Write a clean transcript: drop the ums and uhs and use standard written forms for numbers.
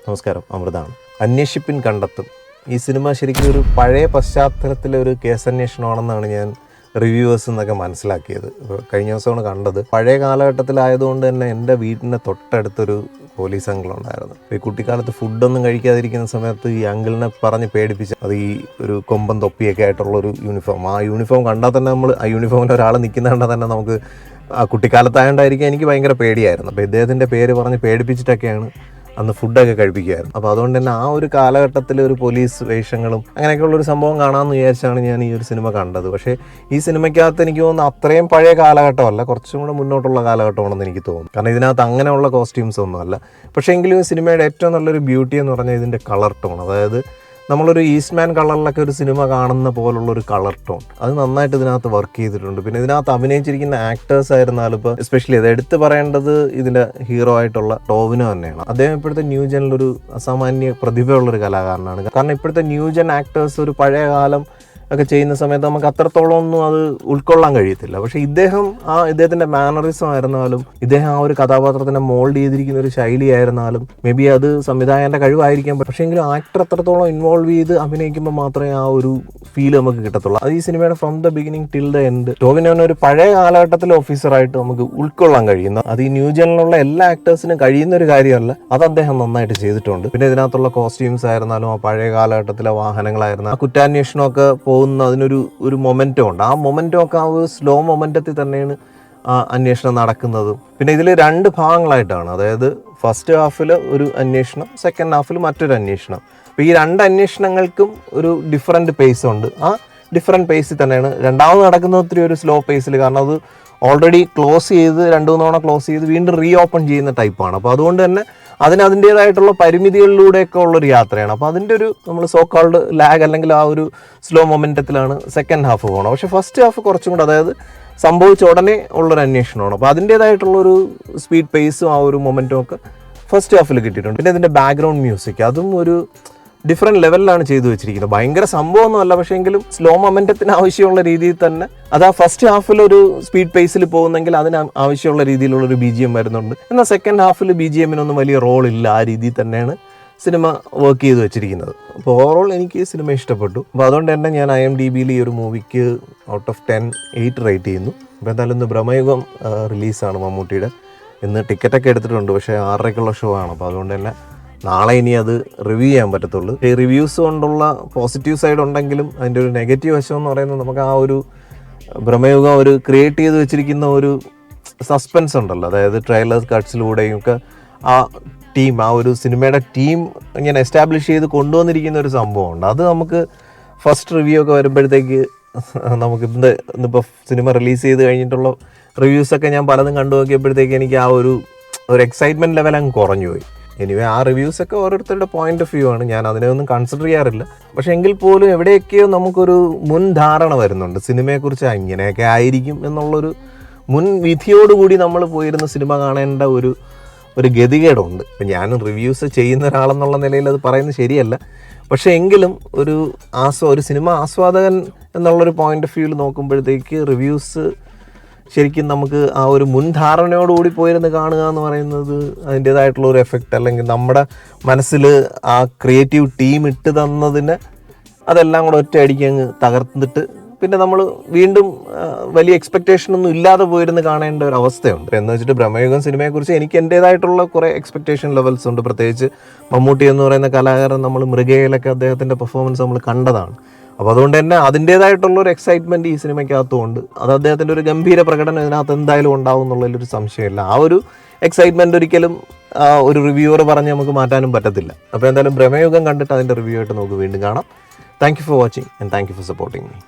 നമസ്കാരം, അമൃതാണ്. അന്വേഷിപ്പിൻ കണ്ടെത്തും. ഈ സിനിമ ശരിക്കും ഒരു പഴയ പശ്ചാത്തലത്തിലെ ഒരു കേസന്വേഷണമാണെന്നാണ് ഞാൻ റിവ്യൂവേഴ്സ് എന്നൊക്കെ മനസ്സിലാക്കിയത്. കഴിഞ്ഞ ദിവസമാണ് കണ്ടത്. പഴയ കാലഘട്ടത്തിലായതുകൊണ്ട് തന്നെ എൻ്റെ വീടിൻ്റെ തൊട്ടടുത്തൊരു പോലീസ് അങ്കിൾ ഉണ്ടായിരുന്നു. ഈ കുട്ടിക്കാലത്ത് ഫുഡൊന്നും കഴിക്കാതിരിക്കുന്ന സമയത്ത് ഈ അങ്കിളിനെ പറഞ്ഞ് പേടിപ്പിച്ച് അത് ഈ ഒരു കൊമ്പൻ തൊപ്പിയൊക്കെ ആയിട്ടുള്ളൊരു യൂണിഫോം, ആ യൂണിഫോം കണ്ടാൽ തന്നെ നമ്മൾ ആ യൂണിഫോമിൽ ഒരാൾ നിൽക്കുന്ന കണ്ടാൽ തന്നെ നമുക്ക് ആ കുട്ടിക്കാലത്തായതുകൊണ്ടായിരിക്കും എനിക്ക് ഭയങ്കര പേടിയായിരുന്നു. അപ്പോൾ ഇദ്ദേഹത്തിൻ്റെ പേര് പറഞ്ഞ് പേടിപ്പിച്ചിട്ടൊക്കെയാണ് അന്ന് ഫുഡൊക്കെ കഴിപ്പിക്കുമായിരുന്നു. അപ്പോൾ അതുകൊണ്ട് തന്നെ ആ ഒരു കാലഘട്ടത്തിൽ ഒരു പോലീസ് വേഷങ്ങളും അങ്ങനെയൊക്കെയുള്ളൊരു സംഭവം കാണാമെന്ന് വിചാരിച്ചാണ് ഞാൻ ഈ ഒരു സിനിമ കണ്ടത്. പക്ഷേ ഈ സിനിമയ്ക്കകത്ത് എനിക്ക് തോന്നുന്നു അത്രയും പഴയ കാലഘട്ടമല്ല, കുറച്ചും കൂടെ മുന്നോട്ടുള്ള കാലഘട്ടമാണെന്ന് എനിക്ക് തോന്നുന്നു. കാരണം ഇതിനകത്ത് അങ്ങനെയുള്ള കോസ്റ്റ്യൂംസ് ഒന്നുമല്ല. പക്ഷേ എങ്കിലും ഈ സിനിമയുടെ ഏറ്റവും നല്ലൊരു ബ്യൂട്ടി എന്ന് പറഞ്ഞാൽ ഇതിൻ്റെ കളർ ടോൺ. അതായത് നമ്മളൊരു ഈസ്റ്റ്മാൻ കളറിലൊക്കെ ഒരു സിനിമ കാണുന്ന പോലുള്ളൊരു കളർ ടോൺ അത് നന്നായിട്ട് ഇതിനകത്ത് വർക്ക് ചെയ്തിട്ടുണ്ട്. പിന്നെ ഇതിനകത്ത് അഭിനയിച്ചിരിക്കുന്ന ആക്ടേഴ്സ് ആയിരുന്നാലും ഇപ്പോൾ എസ്പെഷ്യലി അത് എടുത്ത് പറയേണ്ടത് ഇതിൻ്റെ ഹീറോ ആയിട്ടുള്ള ടോവിനോ തന്നെയാണ്. അദ്ദേഹം ഇപ്പോഴത്തെ ന്യൂജനിലൊരു അസാമാന്യ പ്രതിഭയുള്ളൊരു കലാകാരനാണ്. കാരണം ഇപ്പോഴത്തെ ന്യൂജൻ ആക്ടേഴ്സ് ഒരു പഴയ കാലം ഒക്കെ ചെയ്യുന്ന സമയത്ത് നമുക്ക് അത്രത്തോളം ഒന്നും അത് ഉൾക്കൊള്ളാൻ കഴിയത്തില്ല. പക്ഷേ ഇദ്ദേഹത്തിൻ്റെ മാനറിസം ആയിരുന്നാലും ഇദ്ദേഹം ആ ഒരു കഥാപാത്രത്തിനെ മോൾഡ് ചെയ്തിരിക്കുന്ന ഒരു ശൈലി ആയിരുന്നാലും മേ ബി അത് സംവിധായകൻ്റെ കഴിവായിരിക്കാം. പക്ഷേ എങ്കിലും ആക്ടർ അത്രത്തോളം ഇൻവോൾവ് ചെയ്ത് അഭിനയിക്കുമ്പോൾ മാത്രമേ ആ ഒരു ഫീൽ നമുക്ക് കിട്ടത്തുള്ളൂ. അത് ഈ സിനിമയുടെ from the beginning till the end ടോവിനോനെ ഒരു പഴയ കാലഘട്ടത്തിലെ ഓഫീസറായിട്ട് നമുക്ക് ഉൾക്കൊള്ളാൻ കഴിയുന്ന, അത് ഈ ന്യൂജനിലുള്ള എല്ലാ ആക്ടേഴ്സിനും കഴിയുന്ന ഒരു കാര്യമല്ല. അത് അദ്ദേഹം നന്നായിട്ട് ചെയ്തിട്ടുണ്ട്. പിന്നെ ഇതിനകത്തുള്ള കോസ്റ്റ്യൂംസ് ആയിരുന്നാലും ആ പഴയ കാലഘട്ടത്തിലെ വാഹനങ്ങളായിരുന്നു, ആ കുറ്റാന്വേഷണമൊക്കെ അതിനൊരു മൊമെൻറ്റോ ഉണ്ട്. ആ മൊമെൻറ്റോ ഒക്കെ ആ ഒരു സ്ലോ മൊമെൻറ്റത്തിൽ തന്നെയാണ് ആ അന്വേഷണം നടക്കുന്നതും. പിന്നെ ഇതിൽ 2 ഭാഗങ്ങളായിട്ടാണ്. അതായത് ഫസ്റ്റ് ഹാഫിൽ ഒരു അന്വേഷണം, സെക്കൻഡ് ഹാഫിൽ മറ്റൊരു അന്വേഷണം. അപ്പോൾ ഈ 2 അന്വേഷണങ്ങൾക്കും ഒരു ഡിഫറെൻറ്റ് പേസ് ഉണ്ട്. ആ ഡിഫറെൻറ്റ് പേസിൽ തന്നെയാണ് രണ്ടാമത് നടക്കുന്നത്. ഒത്തിരി ഒരു സ്ലോ പേസിൽ, കാരണം അത് ഓൾറെഡി ക്ലോസ് ചെയ്ത് 2-3 തവണ ക്ലോസ് ചെയ്ത് വീണ്ടും റീ ഓപ്പൺ ചെയ്യുന്ന ടൈപ്പാണ്. അപ്പോൾ അതുകൊണ്ട് തന്നെ അതിൻ്റേതായിട്ടുള്ള പരിമിതികളിലൂടെയൊക്കെ ഉള്ളൊരു യാത്രയാണ്. അപ്പോൾ അതിൻ്റെ ഒരു നമ്മൾ സോ കോൾഡ് ലാഗ് അല്ലെങ്കിൽ ആ ഒരു സ്ലോ മൊമെൻറ്റത്തിലാണ് സെക്കൻഡ് ഹാഫ് പോകണം. പക്ഷേ ഫസ്റ്റ് ഹാഫ് കുറച്ചും കൂടെ, അതായത് സംഭവിച്ച ഉടനെ ഉള്ളൊരു അന്വേഷണമാണ്. അപ്പോൾ അതിൻ്റേതായിട്ടുള്ളൊരു സ്പീഡ് പേസും ആ ഒരു മൊമെൻറ്റും ഒക്കെ ഫസ്റ്റ് ഹാഫിൽ കിട്ടിയിട്ടുണ്ട്. പിന്നെ ഇതിൻ്റെ ബാക്ക്ഗ്രൗണ്ട് മ്യൂസിക് അതും ഒരു ഡിഫറെൻറ്റ് ലെവലിലാണ് ചെയ്തു വെച്ചിരിക്കുന്നത്. ഭയങ്കര സംഭവമൊന്നുമല്ല, പക്ഷേ എങ്കിലും സ്ലോ മൊമെൻറ്റത്തിന് ആവശ്യമുള്ള രീതിയിൽ തന്നെ അത് ആ ഫസ്റ്റ് ഹാഫിലൊരു സ്പീഡ് പേസിൽ പോകുന്നെങ്കിൽ അതിന് ആവശ്യമുള്ള രീതിയിലുള്ളൊരു BGM വരുന്നുണ്ട്. എന്നാൽ സെക്കൻഡ് ഹാഫിൽ BGMനൊന്നും വലിയ റോളില്ല. ആ രീതിയിൽ തന്നെയാണ് സിനിമ വർക്ക് ചെയ്ത് വെച്ചിരിക്കുന്നത്. അപ്പോൾ ഓവറോൾ എനിക്ക് ഈ സിനിമ ഇഷ്ടപ്പെട്ടു. അപ്പോൾ അതുകൊണ്ട് തന്നെ ഞാൻ IMDbയിൽ ഈ ഒരു മൂവിക്ക് ഔട്ട് ഓഫ് 10 8 റേറ്റ് ചെയ്യുന്നു. അപ്പോൾ എന്തായാലും ഇന്ന് ബ്രഹ്മയുഗം റിലീസാണ് മമ്മൂട്ടിയുടെ. ഇന്ന് ടിക്കറ്റൊക്കെ എടുത്തിട്ടുണ്ട്, പക്ഷേ 6:30ക്കുള്ള ഷോ ആണ്. അപ്പോൾ അതുകൊണ്ട് തന്നെ നാളെ ഇനി അത് റിവ്യൂ ചെയ്യാൻ പറ്റത്തുള്ളൂ. ഈ റിവ്യൂസ് കൊണ്ടുള്ള പോസിറ്റീവ് സൈഡ് ഉണ്ടെങ്കിലും അതിൻ്റെ ഒരു നെഗറ്റീവ് വശം എന്ന് പറയുന്നത് നമുക്ക് ആ ഒരു ബ്രഹ്മയുഗം ഒരു ക്രിയേറ്റ് ചെയ്ത് വെച്ചിരിക്കുന്ന ഒരു സസ്പെൻസ് ഉണ്ടല്ലോ. അതായത് ട്രെയിലേഴ്സ് കട്ട്സിലൂടെയും ഒക്കെ ആ ഒരു സിനിമയുടെ ടീം ഇങ്ങനെ എസ്റ്റാബ്ലിഷ് ചെയ്ത് കൊണ്ടുവന്നിരിക്കുന്ന ഒരു സംഭവമുണ്ട്. അത് നമുക്ക് ഫസ്റ്റ് റിവ്യൂ ഒക്കെ വരുമ്പോഴത്തേക്ക് നമുക്ക് ഇന്നിപ്പോൾ സിനിമ റിലീസ് ചെയ്ത് കഴിഞ്ഞിട്ടുള്ള റിവ്യൂസൊക്കെ ഞാൻ പലതും കണ്ടു നോക്കിയപ്പോഴത്തേക്ക് എനിക്ക് ആ ഒരു എക്സൈറ്റ്മെൻറ്റ് ലെവൽ അങ്ങ് കുറഞ്ഞു പോയി. എനിവേ ആ റിവ്യൂസൊക്കെ ഓരോരുത്തരുടെ പോയിന്റ് ഓഫ് വ്യൂ ആണ്, ഞാൻ അതിനെ ഒന്നും കൺസിഡർ ചെയ്യാറില്ല. പക്ഷേ എങ്കിൽ പോലും എവിടെയൊക്കെയോ നമുക്കൊരു മുൻധാരണ വരുന്നുണ്ട് സിനിമയെക്കുറിച്ച്, ഇങ്ങനെയൊക്കെ ആയിരിക്കും എന്നുള്ളൊരു മുൻവിധിയോടുകൂടി നമ്മൾ പോയിരുന്ന സിനിമ കാണേണ്ട ഒരു ഗതികേടുണ്ട്. ഇപ്പം ഞാനും റിവ്യൂസ് ചെയ്യുന്ന ഒരാളെന്നുള്ള നിലയിൽ അത് പറയുന്നത് ശരിയല്ല. പക്ഷേ എങ്കിലും ഒരു സിനിമ ആസ്വാദകൻ എന്നുള്ളൊരു പോയിന്റ് ഓഫ് വ്യൂവിൽ നോക്കുമ്പോഴത്തേക്ക് റിവ്യൂസ് ശരിക്കും നമുക്ക് ആ ഒരു മുൻധാരണയോടുകൂടി പോയിരുന്ന് കാണുക എന്ന് പറയുന്നത് അതിൻ്റേതായിട്ടുള്ള ഒരു എഫക്റ്റ്, അല്ലെങ്കിൽ നമ്മുടെ മനസ്സിൽ ആ ക്രിയേറ്റീവ് ടീം ഇട്ട് തന്നതിന് അതെല്ലാം കൂടെ ഒറ്റയടിക്ക് അങ്ങ് തകർത്തിട്ട് പിന്നെ നമ്മൾ വീണ്ടും വലിയ എക്സ്പെക്റ്റേഷനൊന്നും ഇല്ലാതെ പോയിരുന്ന് കാണേണ്ട ഒരു അവസ്ഥയുണ്ട്. എന്ന് വെച്ചിട്ട് ബ്രഹ്മയുഗം സിനിമയെക്കുറിച്ച് എനിക്ക് എൻ്റേതായിട്ടുള്ള കുറേ എക്സ്പെക്റ്റേഷൻ ലെവൽസ് ഉണ്ട്. പ്രത്യേകിച്ച് മമ്മൂട്ടി എന്ന് പറയുന്ന കലാകാരൻ നമ്മൾ മൃഗയിലൊക്കെ അദ്ദേഹത്തിൻ്റെ പെർഫോമൻസ് നമ്മൾ കണ്ടതാണ്. അപ്പോൾ അതുകൊണ്ട് തന്നെ അതിൻ്റേതായിട്ടുള്ളൊരു എക്സൈറ്റ്മെൻറ്റ് ഈ സിനിമയ്ക്കകത്തുമുണ്ട്. അത് അദ്ദേഹത്തിൻ്റെ ഒരു ഗംഭീര പ്രകടനം ഇതിനകത്ത് എന്തായാലും ഉണ്ടാവും എന്നുള്ളതിലൊരു സംശയമില്ല. ആ ഒരു എക്സൈറ്റ്മെൻറ്റ് ഒരിക്കലും ഒരു റിവ്യൂവർ പറഞ്ഞ് നമുക്ക് മാറ്റാനും പറ്റത്തില്ല. അപ്പോൾ എന്തായാലും ബ്രഹ്മയുഗം കണ്ടിട്ട് അതിൻ്റെ റിവ്യൂ ആയിട്ട് നമുക്ക് വീണ്ടും കാണാം. Thank you for watching and thank you for supporting me.